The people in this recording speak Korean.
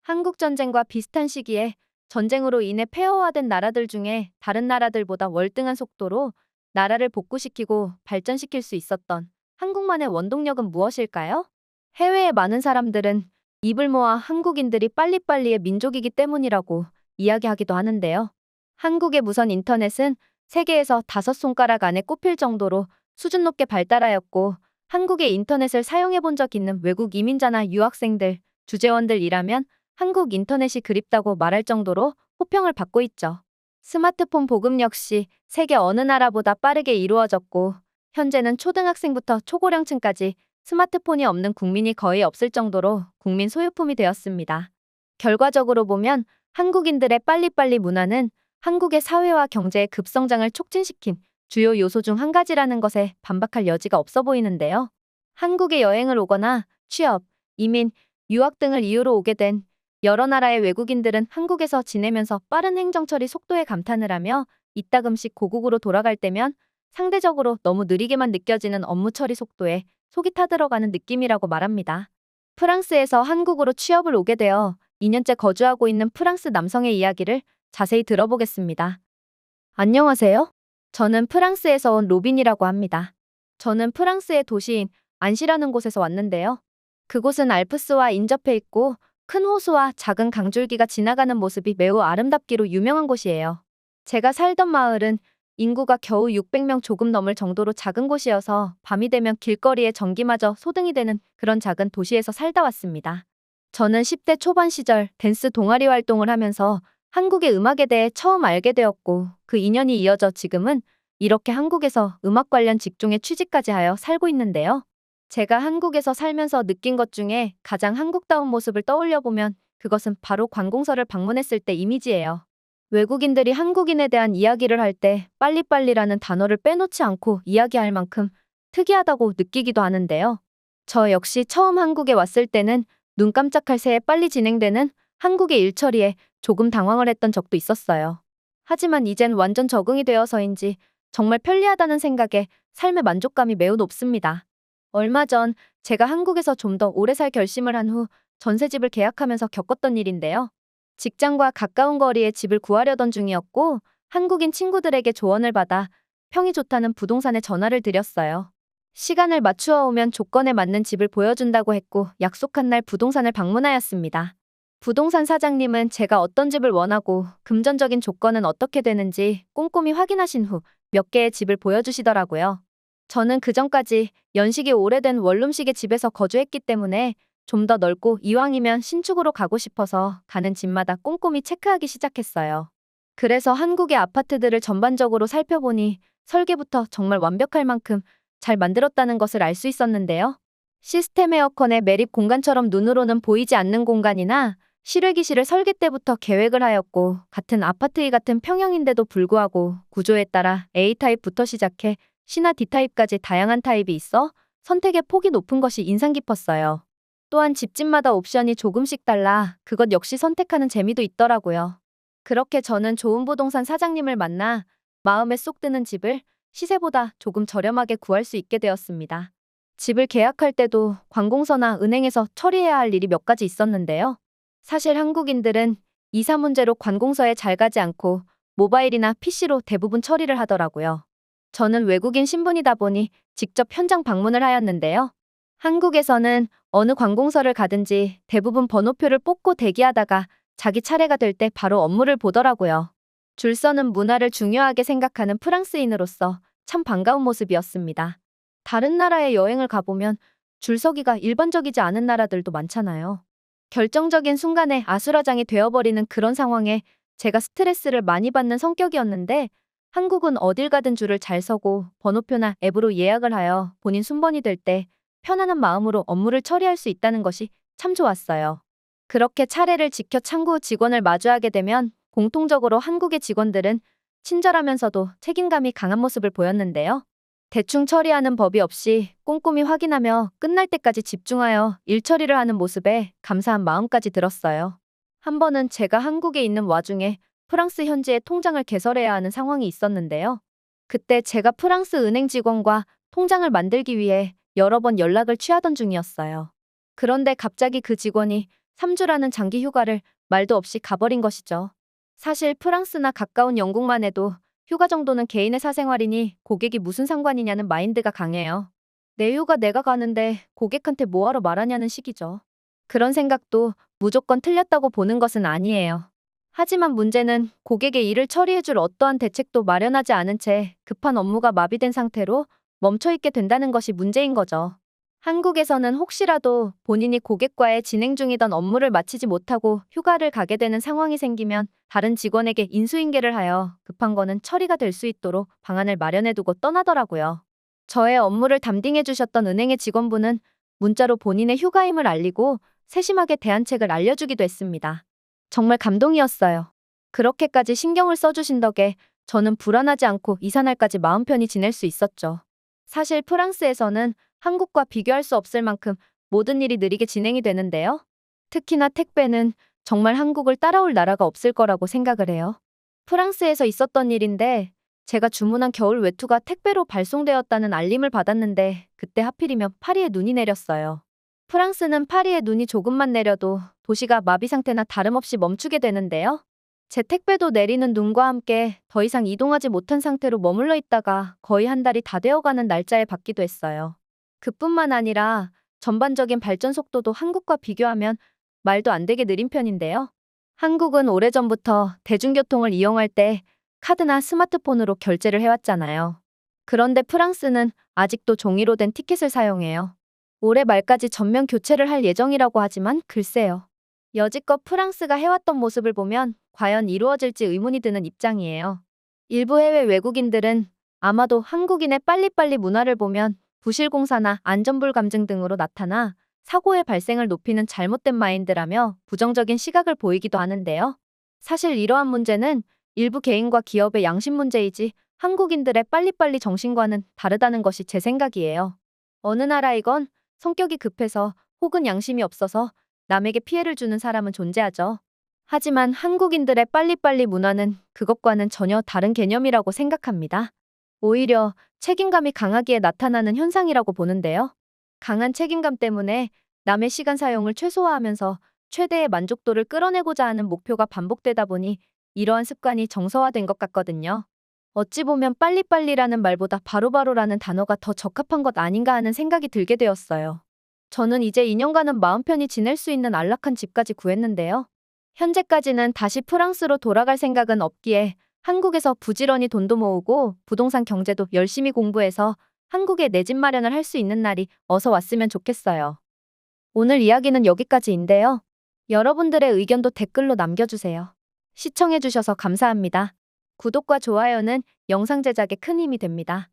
한국전쟁과 비슷한 시기에 전쟁으로 인해 폐허화된 나라들 중에 다른 나라들보다 월등한 속도로 나라를 복구시키고 발전시킬 수 있었던 한국만의 원동력은 무엇일까요? 해외의 많은 사람들은 입을 모아 한국인들이 빨리빨리의 민족이기 때문이라고 이야기하기도 하는데요. 한국의 무선 인터넷은 세계에서 5손가락 안에 꼽힐 정도로 수준 높게 발달하였고, 한국의 인터넷을 사용해 본 적 있는 외국 이민자나 유학생들, 주재원들이라면 한국 인터넷이 그립다고 말할 정도로 호평을 받고 있죠. 스마트폰 보급 역시 세계 어느 나라보다 빠르게 이루어졌고, 현재는 초등학생부터 초고령층까지 스마트폰이 없는 국민이 거의 없을 정도로 국민 소유품이 되었습니다. 결과적으로 보면 한국인들의 빨리빨리 문화는 한국의 사회와 경제의 급성장을 촉진시킨 주요 요소 중 한 가지라는 것에 반박할 여지가 없어 보이는데요. 한국에 여행을 오거나 취업, 이민, 유학 등을 이유로 오게 된 여러 나라의 외국인들은 한국에서 지내면서 빠른 행정 처리 속도에 감탄을 하며, 이따금씩 고국으로 돌아갈 때면 상대적으로 너무 느리게만 느껴지는 업무 처리 속도에 속이 타들어가는 느낌이라고 말합니다. 프랑스에서 한국으로 취업을 오게 되어 2년째 거주하고 있는 프랑스 남성의 이야기를 자세히 들어보겠습니다. 안녕하세요. 저는 프랑스에서 온 로빈이라고 합니다. 저는 프랑스의 도시인 안시라는 곳에서 왔는데요. 그곳은 알프스와 인접해 있고 큰 호수와 작은 강줄기가 지나가는 모습이 매우 아름답기로 유명한 곳이에요. 제가 살던 마을은 인구가 겨우 600명 조금 넘을 정도로 작은 곳이어서 밤이 되면 길거리에 전기마저 소등이 되는 그런 작은 도시에서 살다 왔습니다. 저는 10대 초반 시절 댄스 동아리 활동을 하면서 한국의 음악에 대해 처음 알게 되었고, 그 인연이 이어져 지금은 이렇게 한국에서 음악 관련 직종에 취직까지 하여 살고 있는데요. 제가 한국에서 살면서 느낀 것 중에 가장 한국다운 모습을 떠올려 보면 그것은 바로 관공서를 방문했을 때 이미지예요. 외국인들이 한국인에 대한 이야기를 할 때 빨리빨리라는 단어를 빼놓지 않고 이야기할 만큼 특이하다고 느끼기도 하는데요. 저 역시 처음 한국에 왔을 때는 눈 깜짝할 새에 빨리 진행되는 한국의 일처리에 조금 당황을 했던 적도 있었어요. 하지만 이젠 완전 적응이 되어서인지 정말 편리하다는 생각에 삶의 만족감이 매우 높습니다. 얼마 전 제가 한국에서 좀 더 오래 살 결심을 한 후 전세집을 계약하면서 겪었던 일인데요. 직장과 가까운 거리에 집을 구하려던 중이었고, 한국인 친구들에게 조언을 받아 평이 좋다는 부동산에 전화를 드렸어요. 시간을 맞추어 오면 조건에 맞는 집을 보여준다고 했고, 약속한 날 부동산을 방문하였습니다. 부동산 사장님은 제가 어떤 집을 원하고 금전적인 조건은 어떻게 되는지 꼼꼼히 확인하신 후 몇 개의 집을 보여주시더라고요. 저는 그전까지 연식이 오래된 원룸식의 집에서 거주했기 때문에 좀 더 넓고 이왕이면 신축으로 가고 싶어서 가는 집마다 꼼꼼히 체크하기 시작했어요. 그래서 한국의 아파트들을 전반적으로 살펴보니 설계부터 정말 완벽할 만큼 잘 만들었다는 것을 알 수 있었는데요. 시스템 에어컨의 매립 공간처럼 눈으로는 보이지 않는 공간이나 실외기실을 설계 때부터 계획을 하였고, 같은 아파트의 같은 평형인데도 불구하고 구조에 따라 A타입부터 시작해 C나 D타입까지 다양한 타입이 있어 선택의 폭이 높은 것이 인상 깊었어요. 또한 집집마다 옵션이 조금씩 달라 그것 역시 선택하는 재미도 있더라고요. 그렇게 저는 좋은 부동산 사장님을 만나 마음에 쏙 드는 집을 시세보다 조금 저렴하게 구할 수 있게 되었습니다. 집을 계약할 때도 관공서나 은행에서 처리해야 할 일이 몇 가지 있었는데요. 사실 한국인들은 이사 문제로 관공서에 잘 가지 않고 모바일이나 PC로 대부분 처리를 하더라고요. 저는 외국인 신분이다 보니 직접 현장 방문을 하였는데요. 한국에서는 어느 관공서를 가든지 대부분 번호표를 뽑고 대기하다가 자기 차례가 될 때 바로 업무를 보더라고요. 줄 서는 문화를 중요하게 생각하는 프랑스인으로서 참 반가운 모습이었습니다. 다른 나라에 여행을 가보면 줄서기가 일반적이지 않은 나라들도 많잖아요. 결정적인 순간에 아수라장이 되어버리는 그런 상황에 제가 스트레스를 많이 받는 성격이었는데, 한국은 어딜 가든 줄을 잘 서고 번호표나 앱으로 예약을 하여 본인 순번이 될 때 편안한 마음으로 업무를 처리할 수 있다는 것이 참 좋았어요. 그렇게 차례를 지켜 창구 직원을 마주하게 되면 공통적으로 한국의 직원들은 친절하면서도 책임감이 강한 모습을 보였는데요. 대충 처리하는 법이 없이 꼼꼼히 확인하며 끝날 때까지 집중하여 일 처리를 하는 모습에 감사한 마음까지 들었어요. 한 번은 제가 한국에 있는 와중에 프랑스 현지의 통장을 개설해야 하는 상황이 있었는데요. 그때 제가 프랑스 은행 직원과 통장을 만들기 위해 여러 번 연락을 취하던 중이었어요. 그런데 갑자기 그 직원이 3주라는 장기 휴가를 말도 없이 가버린 것이죠. 사실 프랑스나 가까운 영국만 해도 휴가 정도는 개인의 사생활이니 고객이 무슨 상관이냐는 마인드가 강해요. 내 휴가 내가 가는데 고객한테 뭐하러 말하냐는 식이죠. 그런 생각도 무조건 틀렸다고 보는 것은 아니에요. 하지만 문제는 고객의 일을 처리해줄 어떠한 대책도 마련하지 않은 채 급한 업무가 마비된 상태로 멈춰있게 된다는 것이 문제인 거죠. 한국에서는 혹시라도 본인이 고객과의 진행 중이던 업무를 마치지 못하고 휴가를 가게 되는 상황이 생기면 다른 직원에게 인수인계를 하여 급한 거는 처리가 될 수 있도록 방안을 마련해두고 떠나더라고요. 저의 업무를 담당해 주셨던 은행의 직원분은 문자로 본인의 휴가임을 알리고 세심하게 대안책을 알려주기도 했습니다. 정말 감동이었어요. 그렇게까지 신경을 써주신 덕에 저는 불안하지 않고 이사 날까지 마음 편히 지낼 수 있었죠. 사실 프랑스에서는 한국과 비교할 수 없을 만큼 모든 일이 느리게 진행이 되는데요. 특히나 택배는 정말 한국을 따라올 나라가 없을 거라고 생각을 해요. 프랑스에서 있었던 일인데 제가 주문한 겨울 외투가 택배로 발송되었다는 알림을 받았는데 그때 하필이면 파리에 눈이 내렸어요. 프랑스는 파리에 눈이 조금만 내려도 도시가 마비 상태나 다름없이 멈추게 되는데요. 제 택배도 내리는 눈과 함께 더 이상 이동하지 못한 상태로 머물러 있다가 거의 한 달이 다 되어가는 날짜에 받기도 했어요. 그뿐만 아니라 전반적인 발전 속도도 한국과 비교하면 말도 안 되게 느린 편인데요. 한국은 오래전부터 대중교통을 이용할 때 카드나 스마트폰으로 결제를 해왔잖아요. 그런데 프랑스는 아직도 종이로 된 티켓을 사용해요. 올해 말까지 전면 교체를 할 예정이라고 하지만 글쎄요. 여지껏 프랑스가 해왔던 모습을 보면 과연 이루어질지 의문이 드는 입장이에요. 일부 해외 외국인들은 아마도 한국인의 빨리빨리 문화를 보면 부실공사나 안전불감증 등으로 나타나 사고의 발생을 높이는 잘못된 마인드라며 부정적인 시각을 보이기도 하는데요. 사실 이러한 문제는 일부 개인과 기업의 양심 문제이지 한국인들의 빨리빨리 정신과는 다르다는 것이 제 생각이에요. 어느 나라이건 성격이 급해서 혹은 양심이 없어서 남에게 피해를 주는 사람은 존재하죠. 하지만 한국인들의 빨리빨리 문화는 그것과는 전혀 다른 개념이라고 생각합니다. 오히려 책임감이 강하기에 나타나는 현상이라고 보는데요. 강한 책임감 때문에 남의 시간 사용을 최소화하면서 최대의 만족도를 끌어내고자 하는 목표가 반복되다 보니 이러한 습관이 정서화된 것 같거든요. 어찌 보면 빨리빨리라는 말보다 바로바로라는 단어가 더 적합한 것 아닌가 하는 생각이 들게 되었어요. 저는 이제 2년간은 마음 편히 지낼 수 있는 안락한 집까지 구했는데요. 현재까지는 다시 프랑스로 돌아갈 생각은 없기에 한국에서 부지런히 돈도 모으고 부동산 경제도 열심히 공부해서 한국에 내 집 마련을 할 수 있는 날이 어서 왔으면 좋겠어요. 오늘 이야기는 여기까지인데요. 여러분들의 의견도 댓글로 남겨주세요. 시청해주셔서 감사합니다. 구독과 좋아요는 영상 제작에 큰 힘이 됩니다.